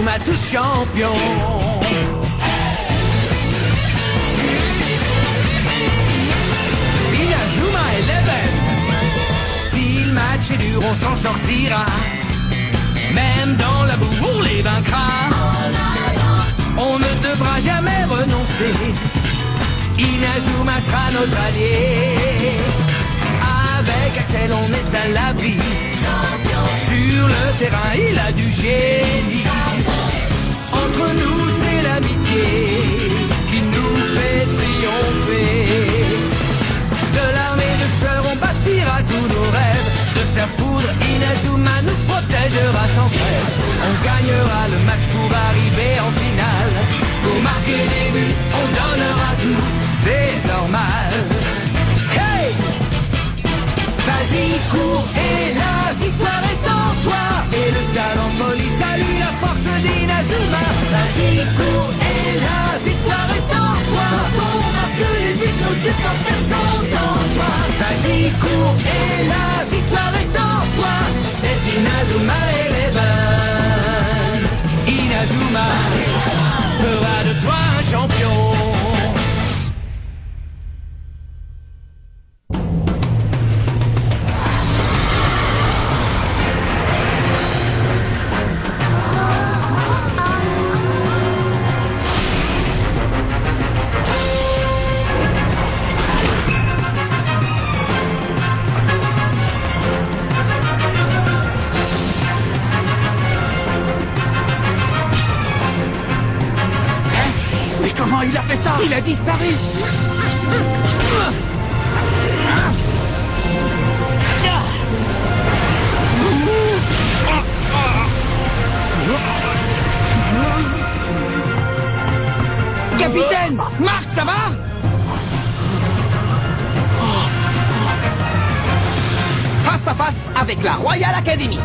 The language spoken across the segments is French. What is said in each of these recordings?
Inazuma tous champions. Inazuma Eleven. Si le match est dur, on s'en sortira. Même dans la boue, on les vaincra. On ne devra jamais renoncer. Inazuma sera notre allié. Avec Axel, on est à l'abri. Sur le terrain, il a du génie. Entre nous, c'est l'amitié qui nous fait triompher. De l'armée de sœurs, on bâtira tous nos rêves. De sa foudre, Inazuma nous protégera sans trêve. On gagnera le match pour arriver en finale. Pour marquer des buts, on donnera tout, c'est normal. Hey! Vas-y, cours et la victoire est en toi. Et le stade en folie salue la force d'Inazuma. Vas-y, cours et la victoire est en toi. Quand on marque les buts, nos supporters sont en joie. Vas-y, cours et la victoire est en toi. C'est Inazuma Eleven. Inazuma fera de toi un champion. Comment il a fait ça? Il a disparu. Capitaine! Marc, ça va? Face à face avec la Royal Academy.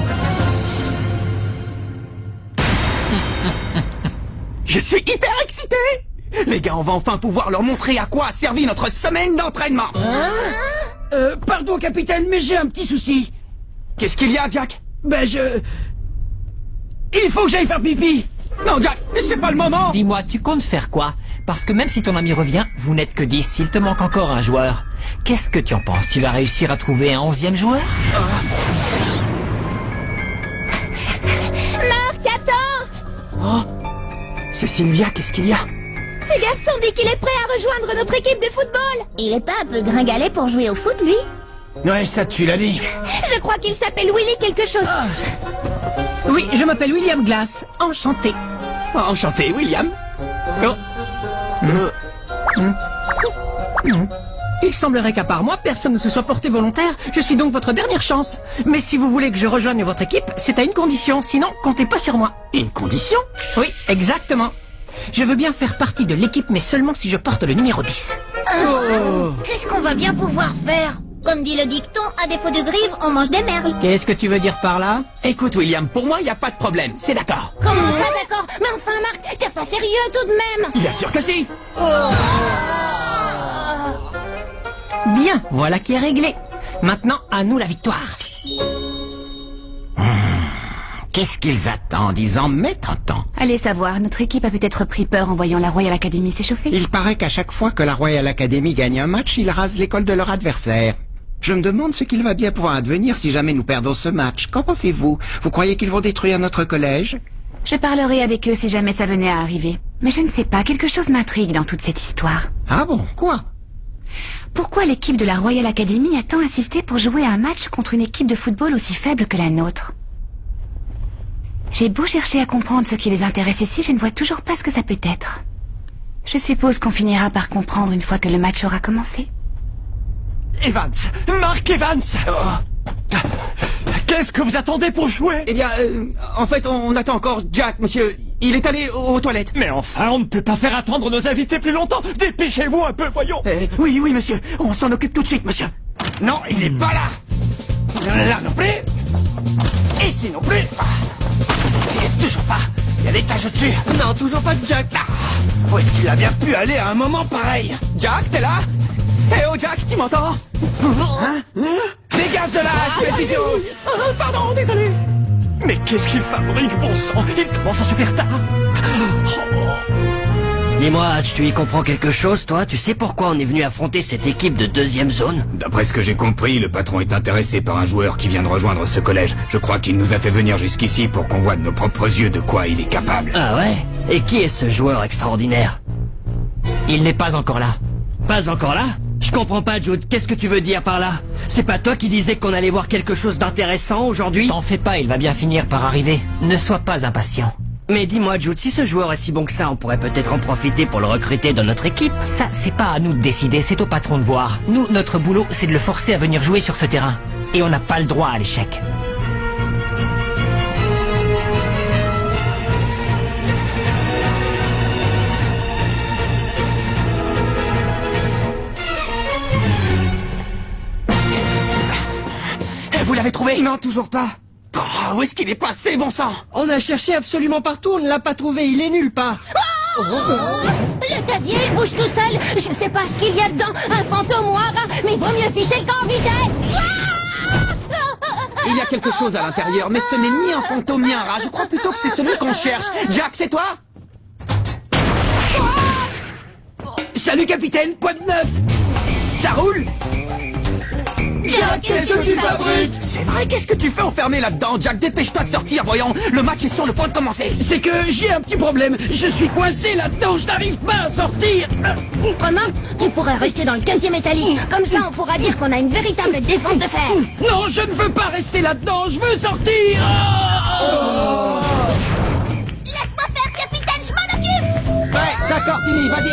Je suis hyper excité! Les gars, on va enfin pouvoir leur montrer à quoi a servi notre semaine d'entraînement. Pardon, capitaine, mais j'ai un petit souci. Qu'est-ce qu'il y a, Jack? Il faut que j'aille faire pipi. Non, Jack, c'est pas le moment. Dis-moi, tu comptes faire quoi? Parce que même si ton ami revient, vous n'êtes que 10, il te manque encore un joueur. Qu'est-ce que tu en penses? Tu vas réussir à trouver un 11e joueur? Marc, attends! Oh, c'est Sylvia, qu'est-ce qu'il y a? Ce garçon dit qu'il est prêt à rejoindre notre équipe de football. Il est pas un peu gringalet pour jouer au foot, lui? Ouais, ça tu l'as dit. Je crois qu'il s'appelle Willy quelque chose. Oui, je m'appelle William Glass. Enchanté. Oh, enchanté, William. Oh. Il semblerait qu'à part moi, personne ne se soit porté volontaire. Je suis donc votre dernière chance. Mais si vous voulez que je rejoigne votre équipe, c'est à une condition. Sinon, comptez pas sur moi. Une condition? Oui, exactement. Je veux bien faire partie de l'équipe, mais seulement si je porte le numéro 10. Qu'est-ce qu'on va bien pouvoir faire? Comme dit le dicton, à défaut de grive, on mange des merles. Qu'est-ce que tu veux dire par là? Écoute, William, pour moi, il n'y a pas de problème. C'est d'accord. Comment ça, d'accord? Mais enfin, Marc, t'es pas sérieux tout de même. Bien sûr que si. Bien, voilà qui est réglé. Maintenant, à nous la victoire. Qu'est-ce qu'ils attendent? Ils en mettent un temps. Allez savoir, notre équipe a peut-être pris peur en voyant la Royal Academy s'échauffer. Il paraît qu'à chaque fois que la Royal Academy gagne un match, ils rasent l'école de leur adversaire. Je me demande ce qu'il va bien pouvoir advenir si jamais nous perdons ce match. Qu'en pensez-vous? Vous croyez qu'ils vont détruire notre collège? Je parlerai avec eux si jamais ça venait à arriver. Mais je ne sais pas, quelque chose m'intrigue dans toute cette histoire. Ah bon? Quoi? Pourquoi l'équipe de la Royal Academy a tant insisté pour jouer à un match contre une équipe de football aussi faible que la nôtre? J'ai beau chercher à comprendre ce qui les intéresse ici, je ne vois toujours pas ce que ça peut être. Je suppose qu'on finira par comprendre une fois que le match aura commencé. Evans! Mark Evans! Qu'est-ce que vous attendez pour jouer? Eh bien, en fait, on attend encore Jack, monsieur. Il est allé aux toilettes. Mais enfin, on ne peut pas faire attendre nos invités plus longtemps. Dépêchez-vous un peu, voyons. Oui, monsieur. On s'en occupe tout de suite, monsieur. Non, il n'est pas là. Là non plus. Ici non plus. Toujours pas. Il y a des taches au-dessus. Non, toujours pas de Jack. Où est-ce qu'il a bien pu aller à un moment pareil? Jack, t'es là? Eh oh, Jack, tu m'entends? Hein? Dégage de là, espèce d'idiot! Pardon, désolé. Mais qu'est-ce qu'il fabrique, bon sang? Il commence à se faire tard. Dis-moi, Hatch, tu y comprends quelque chose, toi? Tu sais pourquoi on est venu affronter cette équipe de deuxième zone? D'après ce que j'ai compris, le patron est intéressé par un joueur qui vient de rejoindre ce collège. Je crois qu'il nous a fait venir jusqu'ici pour qu'on voie de nos propres yeux de quoi il est capable. Ah ouais? Et qui est ce joueur extraordinaire? Il n'est pas encore là. Pas encore là? Je comprends pas, Jude. Qu'est-ce que tu veux dire par là? C'est pas toi qui disais qu'on allait voir quelque chose d'intéressant aujourd'hui? T'en fais pas, il va bien finir par arriver. Ne sois pas impatient. Mais dis-moi, Jude, si ce joueur est si bon que ça, on pourrait peut-être en profiter pour le recruter dans notre équipe. Ça, c'est pas à nous de décider, c'est au patron de voir. Nous, notre boulot, c'est de le forcer à venir jouer sur ce terrain. Et on n'a pas le droit à l'échec. Vous l'avez trouvé? Non, toujours pas. Oh, où est-ce qu'il est passé, bon sang? On a cherché absolument partout, on ne l'a pas trouvé, il est nulle part. Le casier, il bouge tout seul. Je sais pas ce qu'il y a dedans, un fantôme ou un rat, mais vaut mieux ficher le camp en vitesse. Il y a quelque chose à l'intérieur, mais ce n'est ni un fantôme ni un rat. Je crois plutôt que c'est celui qu'on cherche. Jack, c'est toi? Salut, capitaine, quoi de neuf? Ça roule? Jack, qu'est-ce que tu fabriques? C'est vrai, qu'est-ce que tu fais enfermé là-dedans, Jack? Dépêche-toi de sortir, voyons. Le match est sur le point de commencer. C'est que j'ai un petit problème, je suis coincé là-dedans, je n'arrive pas à sortir. Remarque, tu pourrais rester dans le casier métallique. Comme ça, on pourra dire qu'on a une véritable défense de fer. Non, je ne veux pas rester là-dedans, je veux sortir. Laisse-moi faire, capitaine, je m'en occupe. Ouais, d'accord, Timmy, vas-y.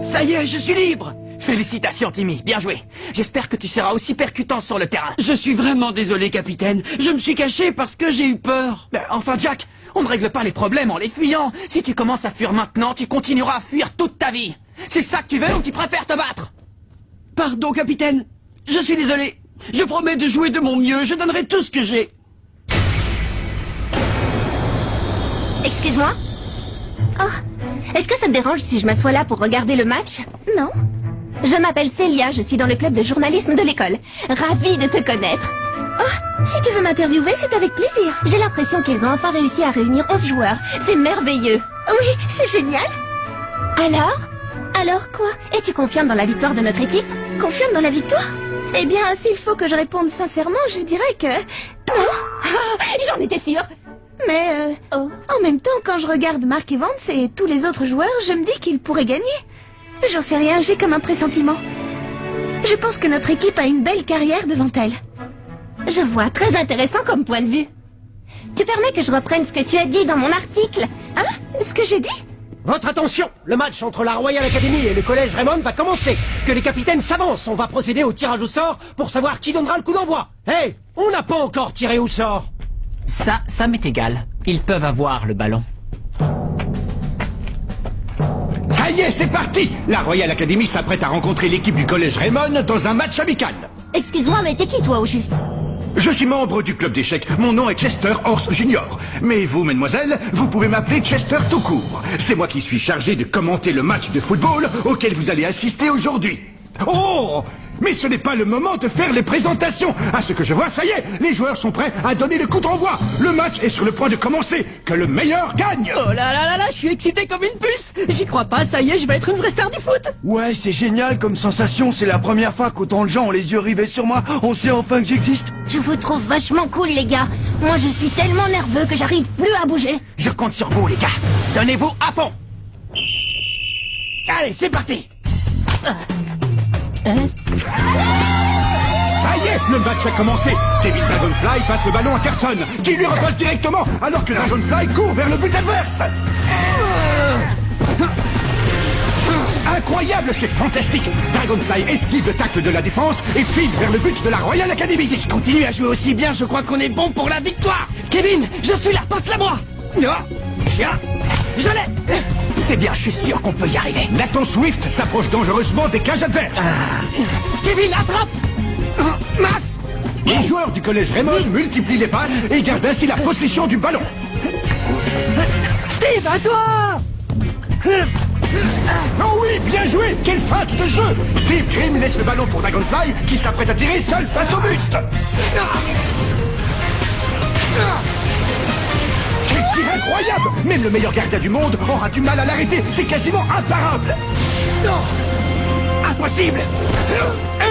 Ça y est, je suis libre. Félicitations, Timmy, bien joué. J'espère que tu seras aussi percutant sur le terrain. Je suis vraiment désolé, capitaine. Je me suis caché parce que j'ai eu peur. Mais enfin, Jack, on ne règle pas les problèmes en les fuyant. Si tu commences à fuir maintenant, tu continueras à fuir toute ta vie. C'est ça que tu veux ou tu préfères te battre? Pardon, capitaine. Je suis désolé. Je promets de jouer de mon mieux. Je donnerai tout ce que j'ai. Excuse-moi? Oh, est-ce que ça te dérange si je m'assois là pour regarder le match? Non. Je m'appelle Célia, je suis dans le club de journalisme de l'école. Ravie de te connaître. Oh, si tu veux m'interviewer, c'est avec plaisir. J'ai l'impression qu'ils ont enfin réussi à réunir 11 joueurs. C'est merveilleux. Oui, c'est génial. Alors? Alors quoi? Es-tu confiante dans la victoire de notre équipe? Confiante dans la victoire? Eh bien, s'il faut que je réponde sincèrement, je dirais que... Non. J'en étais sûre. Mais, en même temps, quand je regarde Mark Evans et tous les autres joueurs, je me dis qu'ils pourraient gagner. J'en sais rien, j'ai comme un pressentiment. Je pense que notre équipe a une belle carrière devant elle. Je vois, très intéressant comme point de vue. Tu permets que je reprenne ce que tu as dit dans mon article? Hein? Ce que j'ai dit? Votre attention, le match entre la Royal Academy et le collège Raymond va commencer. Que les capitaines s'avancent, on va procéder au tirage au sort pour savoir qui donnera le coup d'envoi. Hey, on n'a pas encore tiré au sort. Ça m'est égal. Ils peuvent avoir le ballon. Ça y est, c'est parti! La Royal Academy s'apprête à rencontrer l'équipe du collège Raymond dans un match amical. Excuse-moi, mais t'es qui toi au juste? Je suis membre du club d'échecs. Mon nom est Chester Horse Junior. Mais vous, mademoiselle, vous pouvez m'appeler Chester tout court. C'est moi qui suis chargé de commenter le match de football auquel vous allez assister aujourd'hui. Oh! Mais ce n'est pas le moment de faire les présentations. À ce que je vois, ça y est, les joueurs sont prêts à donner le coup d'envoi. Le match est sur le point de commencer. Que le meilleur gagne. Oh là là là là, je suis excité comme une puce. J'y crois pas, ça y est, je vais être une vraie star du foot. Ouais, c'est génial comme sensation. C'est la première fois qu'autant de gens ont les yeux rivés sur moi. On sait enfin que j'existe. Je vous trouve vachement cool, les gars. Moi, je suis tellement nerveux que j'arrive plus à bouger. Je compte sur vous, les gars. Donnez-vous à fond. Allez, c'est parti. Ça y est, le match a commencé. Kevin Dragonfly passe le ballon à Carson, qui lui repasse directement, alors que Dragonfly court vers le but adverse. Incroyable, c'est fantastique. Dragonfly esquive le tacle de la défense et file vers le but de la Royal Academy. Si je continue à jouer aussi bien, je crois qu'on est bon pour la victoire. Kevin, je suis là, passe-la moi. Tiens, je l'ai. C'est bien, je suis sûr qu'on peut y arriver. Nathan Swift s'approche dangereusement des cages adverses. Kevin, attrape. Max. Les joueurs du collège Raymond multiplient les passes et gardent ainsi la possession du ballon. Steve, à toi. Oh oui, bien joué. Quelle feinte de jeu. Steve Grimm laisse le ballon pour Dragonfly, qui s'apprête à tirer seul face au but. Quel tir incroyable. Même le meilleur gardien du monde aura du mal à l'arrêter. C'est quasiment imparable. Non. Impossible.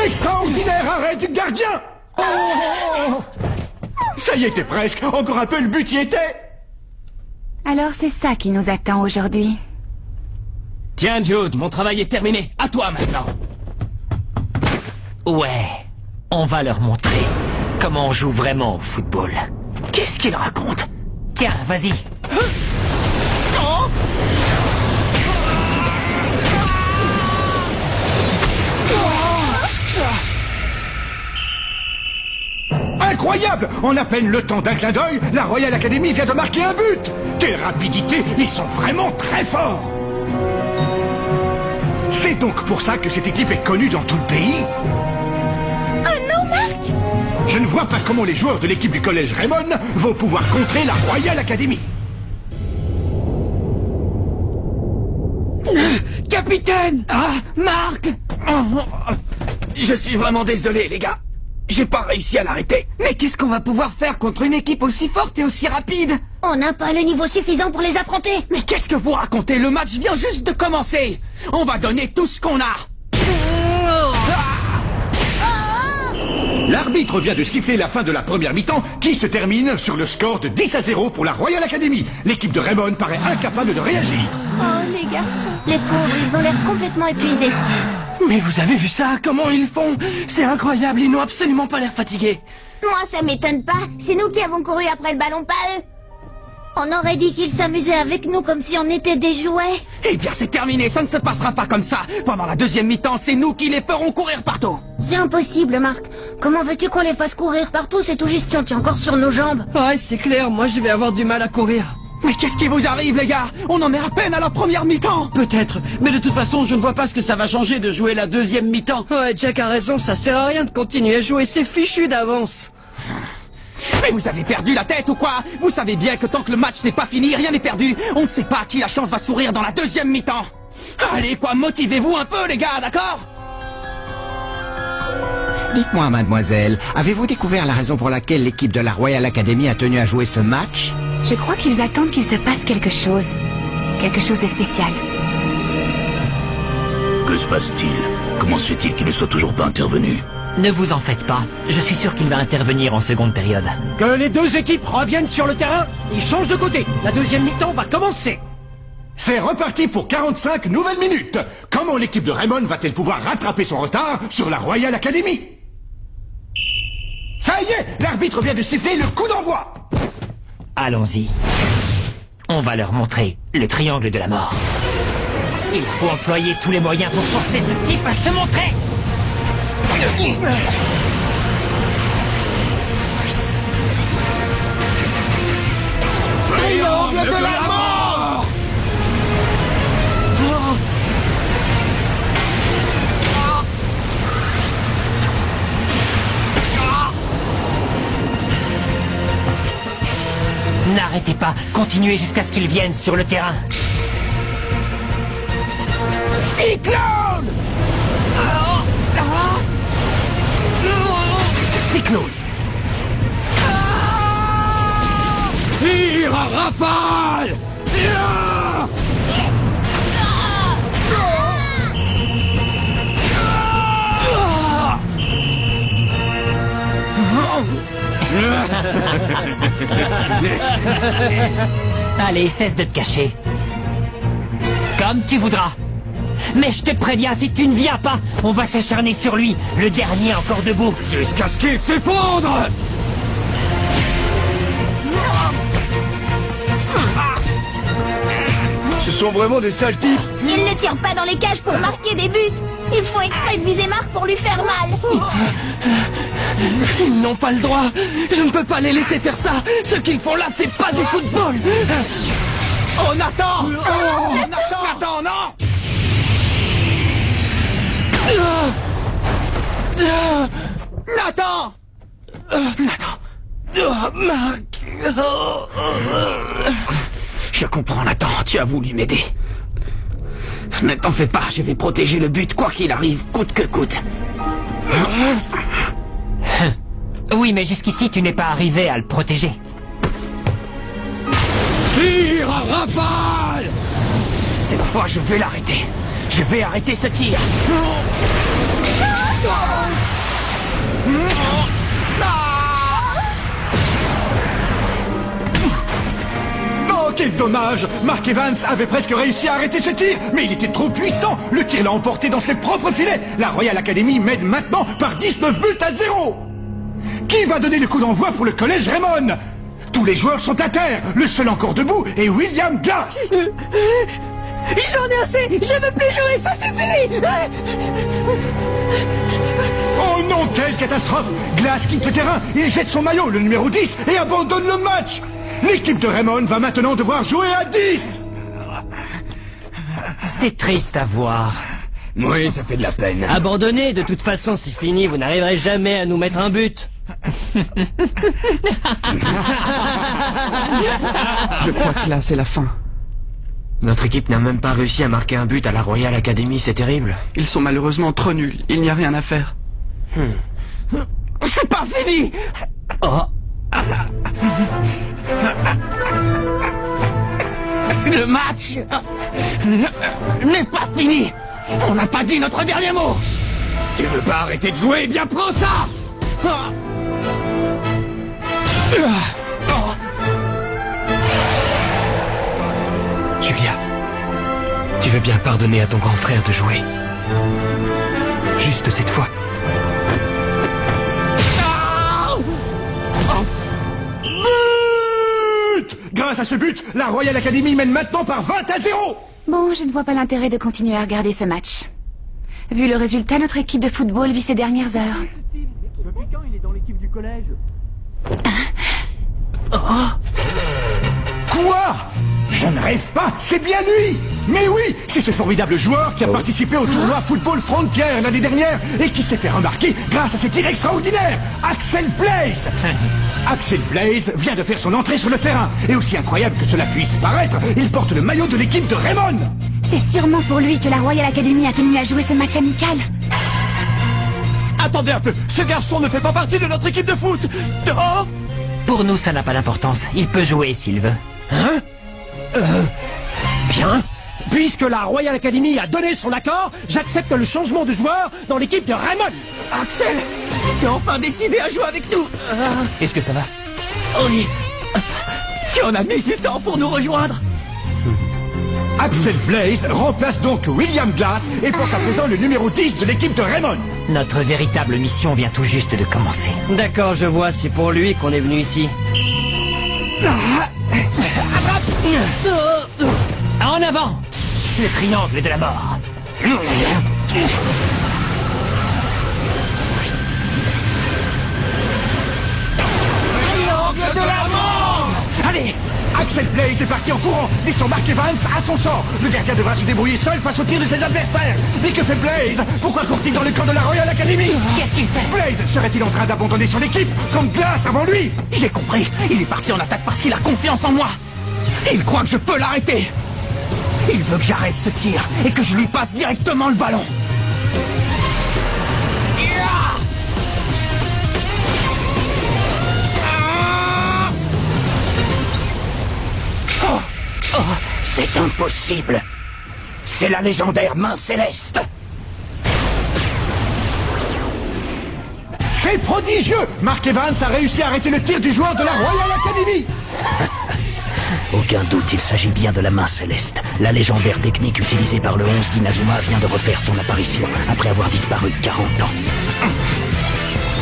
Extraordinaire arrêt du gardien. Oh. Ça y était presque. Encore un peu, le but y était. Alors c'est ça qui nous attend aujourd'hui. Tiens, Jude, mon travail est terminé. À toi maintenant. Ouais, on va leur montrer comment on joue vraiment au football. Qu'est-ce qu'il raconte? Tiens, vas-y. Incroyable! En à peine le temps d'un clin d'œil, la Royal Academy vient de marquer un but! Quelle rapidité! Ils sont vraiment très forts! C'est donc pour ça que cette équipe est connue dans tout le pays? Oh non, Marc! Je ne vois pas comment les joueurs de l'équipe du collège Raymond vont pouvoir contrer la Royal Academy. Capitaine! Ah, Marc! Je suis vraiment désolé, les gars. J'ai pas réussi à l'arrêter. Mais qu'est-ce qu'on va pouvoir faire contre une équipe aussi forte et aussi rapide? On n'a pas le niveau suffisant pour les affronter. Mais qu'est-ce que vous racontez? Le match vient juste de commencer. On va donner tout ce qu'on a. L'arbitre vient de siffler la fin de la première mi-temps qui se termine sur le score de 10-0 pour la Royal Academy. L'équipe de Raymond paraît incapable de réagir. Oh, les garçons. Les pauvres, ils ont l'air complètement épuisés. Mais vous avez vu ça? Comment ils font? C'est incroyable, ils n'ont absolument pas l'air fatigués. Moi, ça m'étonne pas. C'est nous qui avons couru après le ballon, pas eux. On aurait dit qu'ils s'amusaient avec nous comme si on était des jouets. Eh bien, c'est terminé, ça ne se passera pas comme ça. Pendant la deuxième mi-temps, c'est nous qui les ferons courir partout. C'est impossible, Marc. Comment veux-tu qu'on les fasse courir partout? C'est tout juste si on tient encore sur nos jambes. Ouais, c'est clair, moi je vais avoir du mal à courir. Mais qu'est-ce qui vous arrive, les gars? On en est à peine à la première mi-temps. Peut-être, mais de toute façon, je ne vois pas ce que ça va changer de jouer la deuxième mi-temps. Ouais, Jack a raison, ça sert à rien de continuer à jouer, c'est fichu d'avance. Mais vous avez perdu la tête ou quoi? Vous savez bien que tant que le match n'est pas fini, rien n'est perdu. On ne sait pas à qui la chance va sourire dans la deuxième mi-temps. Allez, quoi, motivez-vous un peu, les gars, d'accord? Dites-moi, mademoiselle, avez-vous découvert la raison pour laquelle l'équipe de la Royal Academy a tenu à jouer ce match? Je crois qu'ils attendent qu'il se passe quelque chose. Quelque chose de spécial. Que se passe-t-il? Comment se fait-il qu'il ne soit toujours pas intervenu? Ne vous en faites pas, je suis sûr qu'il va intervenir en seconde période. Que les deux équipes reviennent sur le terrain, ils changent de côté. La deuxième mi-temps va commencer. C'est reparti pour 45 nouvelles minutes. Comment l'équipe de Raymond va-t-elle pouvoir rattraper son retard sur la Royal Academy? Ça y est, l'arbitre vient de siffler le coup d'envoi. Allons-y. On va leur montrer le triangle de la mort. Il faut employer tous les moyens pour forcer ce type à se montrer. Triangle de la mort. N'arrêtez pas, continuez jusqu'à ce qu'ils viennent sur le terrain. Cyclone! Cyclone! Tire à rafale! Allez, cesse de te cacher. Comme tu voudras. Mais je te préviens, si tu ne viens pas, on va s'acharner sur lui, le dernier encore debout. Jusqu'à ce qu'il s'effondre! Ce sont vraiment des sales types. Ils ne tirent pas dans les cages pour marquer des buts. Ils font exprès de viser Marc pour lui faire mal. Ils n'ont pas le droit. Je ne peux pas les laisser faire ça. Ce qu'ils font là, c'est pas du football. Oh, Nathan! Oh, Nathan, non! Nathan! Nathan! Marc! Je comprends, Nathan, tu as voulu m'aider. Ne t'en fais pas, je vais protéger le but quoi qu'il arrive, coûte que coûte. Oui, mais jusqu'ici, tu n'es pas arrivé à le protéger. Tire à rafale! Cette fois, je vais l'arrêter. Je vais arrêter ce tir. Oh, quel dommage! Mark Evans avait presque réussi à arrêter ce tir, mais il était trop puissant. Le tir l'a emporté dans ses propres filets. La Royal Academy mène maintenant par 19 buts à 0. Qui va donner le coup d'envoi pour le collège Raymond? Tous les joueurs sont à terre. Le seul encore debout est William Glass. J'en ai assez. Je veux plus jouer, ça suffit. Oh non, quelle catastrophe! Glass quitte le terrain, il jette son maillot, le numéro 10, et abandonne le match. L'équipe de Raymond va maintenant devoir jouer à 10. C'est triste à voir. Oui, ça fait de la peine. Abandonnez, de toute façon, c'est fini, vous n'arriverez jamais à nous mettre un but. Je crois que là, c'est la fin. Notre équipe n'a même pas réussi à marquer un but à la Royal Academy, c'est terrible. Ils sont malheureusement trop nuls, il n'y a rien à faire. C'est pas fini. Oh. Le match n'est pas fini. On n'a pas dit notre dernier mot. Tu veux pas arrêter de jouer? Eh bien, prends ça! Julia, tu veux bien pardonner à ton grand frère de jouer? Juste cette fois. But! Grâce à ce but, la Royal Academy mène maintenant par 20 à 0. Bon, je ne vois pas l'intérêt de continuer à regarder ce match. Vu le résultat, notre équipe de football vit ses dernières heures. Depuis quand il est dans l'équipe du collège? Quoi? Je ne rêve pas, c'est bien lui. Mais oui, c'est ce formidable joueur qui a participé au tournoi Football Frontier l'année dernière et qui s'est fait remarquer grâce à ses tirs extraordinaires. Axel Blaze. Axel Blaze vient de faire son entrée sur le terrain. Et aussi incroyable que cela puisse paraître, il porte le maillot de l'équipe de Raymond. C'est sûrement pour lui que la Royal Academy a tenu à jouer ce match amical. Attendez un peu, ce garçon ne fait pas partie de notre équipe de foot. Oh. Pour nous, ça n'a pas d'importance. Il peut jouer s'il veut. Hein? Bien. Puisque la Royal Academy a donné son accord, j'accepte le changement de joueur dans l'équipe de Raymond. Axel, tu as enfin décidé à jouer avec nous. Est-ce que ça va? Oui. Tu en as mis du temps pour nous rejoindre. Axel Blaze remplace donc William Glass et porte à présent le numéro 10 de l'équipe de Raymond. Notre véritable mission vient tout juste de commencer. D'accord, je vois, c'est pour lui qu'on est venu ici. En avant! Le triangle de la mort. Triangle de la mort! Allez! Axel Blaze est parti en courant, laissant Mark Evans à son sort. Le gardien devra se débrouiller seul face au tir de ses adversaires. Mais que fait Blaze? Pourquoi court-il dans le camp de la Royal Academy? Qu'est-ce qu'il fait? Blaze serait-il en train d'abandonner son équipe comme Glass avant lui? J'ai compris, il est parti en attaque parce qu'il a confiance en moi. Il croit que je peux l'arrêter. Il veut que j'arrête ce tir et que je lui passe directement le ballon. Oh, c'est impossible. C'est la légendaire main céleste. C'est prodigieux! Mark Evans a réussi à arrêter le tir du joueur de la Royal Academy. Aucun doute, il s'agit bien de la main céleste. La légendaire technique utilisée par le 11 d'Inazuma vient de refaire son apparition après avoir disparu 40 ans.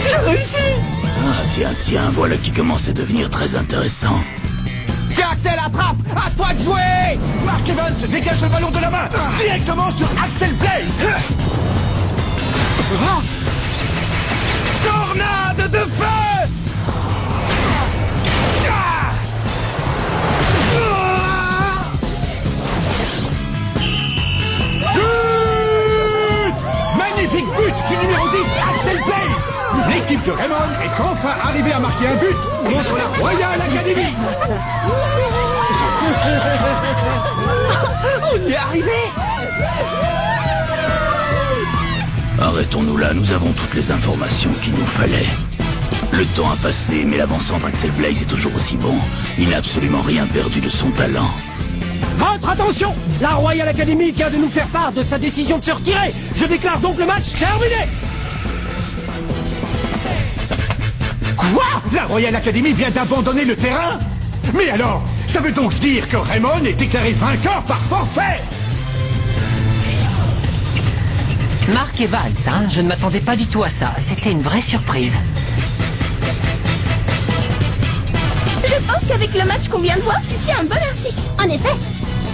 J'ai réussi! Ah tiens, voilà qui commence à devenir très intéressant. Tiens Axel, attrape! À toi de jouer! Mark Evans dégage le ballon de la main directement sur Axel Blaze. Tornade de feu! But! Magnifique but du numéro 10, Axel Blaze. L'équipe de Raymond est enfin arrivée à marquer un but contre la Royal Academy. On y est arrivé! Arrêtons-nous là, nous avons toutes les informations qu'il nous fallait. Le temps a passé, mais l'avant-centre Axel Blaze est toujours aussi bon. Il n'a absolument rien perdu de son talent. Votre attention! La Royal Academy vient de nous faire part de sa décision de se retirer. Je déclare donc le match terminé. Quoi? La Royal Academy vient d'abandonner le terrain? Mais alors, ça veut donc dire que Raymond est déclaré vainqueur par forfait? Mark Evans, hein? Je ne m'attendais pas du tout à ça. C'était une vraie surprise. Je pense qu'avec le match qu'on vient de voir, tu tiens un bon article. En effet.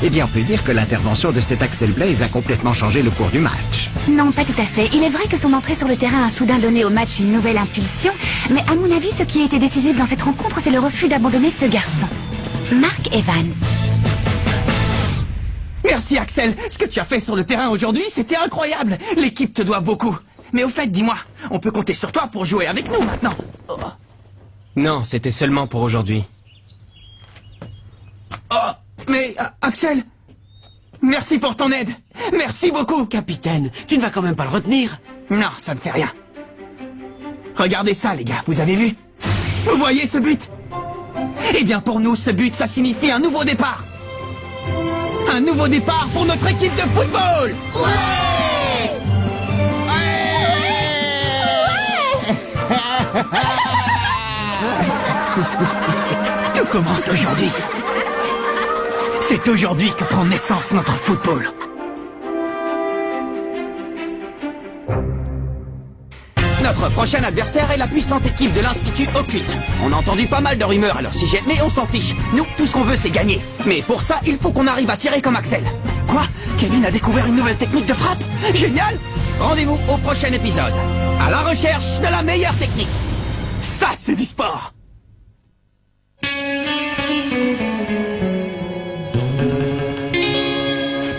Eh bien, on peut dire que l'intervention de cet Axel Blaze a complètement changé le cours du match. Non, pas tout à fait. Il est vrai que son entrée sur le terrain a soudain donné au match une nouvelle impulsion, mais à mon avis, ce qui a été décisif dans cette rencontre, c'est le refus d'abandonner de ce garçon. Mark Evans. Merci Axel, ce que tu as fait sur le terrain aujourd'hui, c'était incroyable. L'équipe te doit beaucoup. Mais au fait, dis-moi, on peut compter sur toi pour jouer avec nous maintenant. Oh. Non, c'était seulement pour aujourd'hui. Oh, mais Axel, merci pour ton aide. Merci beaucoup. Capitaine, tu ne vas quand même pas le retenir? Non, ça ne fait rien. Regardez ça, les gars, vous avez vu? Vous voyez ce but? Eh bien, pour nous, ce but, ça signifie un nouveau départ. Un nouveau départ pour notre équipe de football. Ouais! Tout commence aujourd'hui. C'est aujourd'hui que prend naissance notre football. Notre prochain adversaire est la puissante équipe de l'Institut Occulte. On a entendu pas mal de rumeurs à leur sujet, mais on s'en fiche. Nous, tout ce qu'on veut, c'est gagner. Mais pour ça, il faut qu'on arrive à tirer comme Axel. Quoi? Kevin a découvert une nouvelle technique de frappe? Génial! Rendez-vous au prochain épisode. À la recherche de la meilleure technique. Ça, c'est du sport!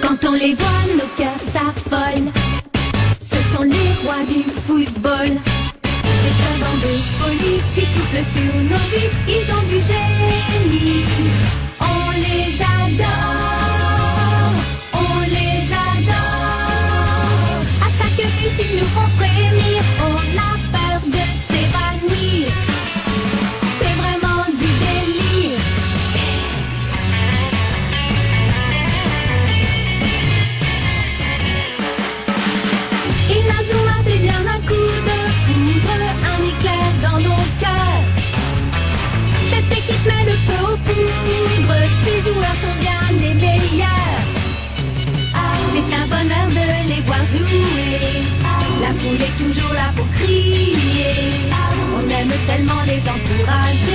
Quand on les voit, nos cœurs s'affolent. Ce sont les rois du football. Ces vraiment de folie qui soufflent sur nos vies. Ils ont du génie. On les adore. On les adore. À chaque but, ils nous font frémir. On a peur de s'évanouir. C'est vraiment du délire. Inazuma, c'est bien un coup de foudre, un éclair dans nos cœurs. Cette équipe met le feu aux poudres, ces joueurs sont bien les meilleurs. C'est un bonheur de les voir jouer, la foule est toujours là pour crier. On aime tellement les encourager.